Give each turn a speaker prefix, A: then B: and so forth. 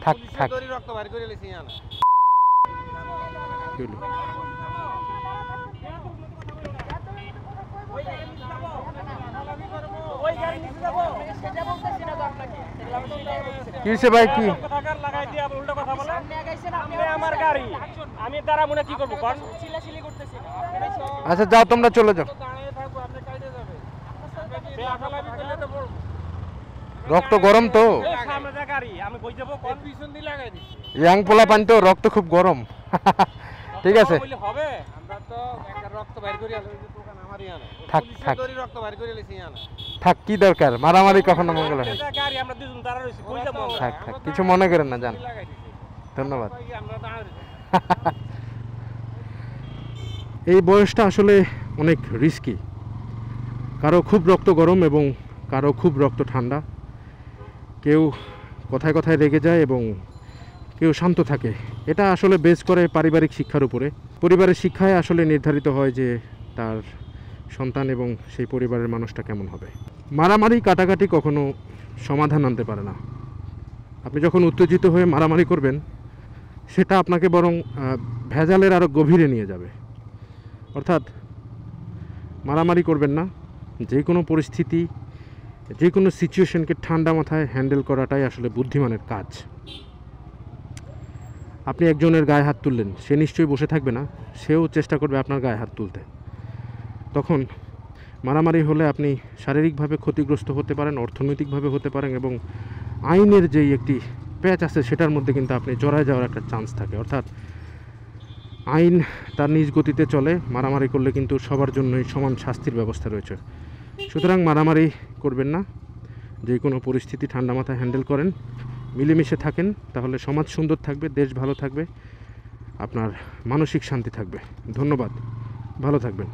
A: থাক থাক কিসে ভাই কি আচ্ছা যাও তোমরা চলে যাও রক্ত গরম তো ইয়াং পোলা পানি তো রক্ত খুব গরম ঠিক আছে থাক থাক থাক কি দরকার মারামারি কখনো মঙ্গল হয় থাক থাক কিছু মনে করেন না জান ধন্যবাদ এই বয়সটা আসলে অনেক রিস্কি কারো খুব রক্ত গরম এবং কারো খুব রক্ত ঠান্ডা কেউ কথায় কথায় রেগে যায় এবং কেউ শান্ত থাকে এটা আসলে বেস করে পারিবারিক শিক্ষার উপরে পরিবারের শিক্ষায় আসলে নির্ধারিত হয় যে তার সন্তান এবং সেই পরিবারের মানুষটা কেমন হবে মারামারি কাটাকাটি কখনো সমাধান আনতে পারে না আপনি যখন উত্তেজিত হয়ে মারামারি করবেন সেটা আপনাকে বরং ভেজালের আরও গভীরে নিয়ে যাবে অর্থাৎ মারামারি করবেন না যে কোনো পরিস্থিতি যে কোনো সিচুয়েশনকে ঠান্ডা মাথায় হ্যান্ডেল করাটাই আসলে বুদ্ধিমানের কাজ আপনি একজনের গায়ে হাত তুললেন সে নিশ্চয়ই বসে থাকবে না সেও চেষ্টা করবে আপনার গায়ে হাত তুলতে তখন মারামারি হলে আপনি শারীরিকভাবে ক্ষতিগ্রস্ত হতে পারেন অর্থনৈতিকভাবে হতে পারেন এবং আইনের যেই একটি প্যাচ আছে সেটার মধ্যে কিন্তু আপনি জড়ায় যাওয়ার একটা চান্স থাকে অর্থাৎ আইন তার নিজ গতিতে চলে মারামারি করলে কিন্তু সবার জন্যই সমান শাস্তির ব্যবস্থা রয়েছে সুতরাং মারামারি করবেন না যে কোনো পরিস্থিতি ঠান্ডা মাথায় হ্যান্ডেল করেন মিলেমিশে থাকেন তাহলে সমাজ সুন্দর থাকবে দেশ ভালো থাকবে আপনার মানসিক শান্তি থাকবে ধন্যবাদ ভালো থাকবেন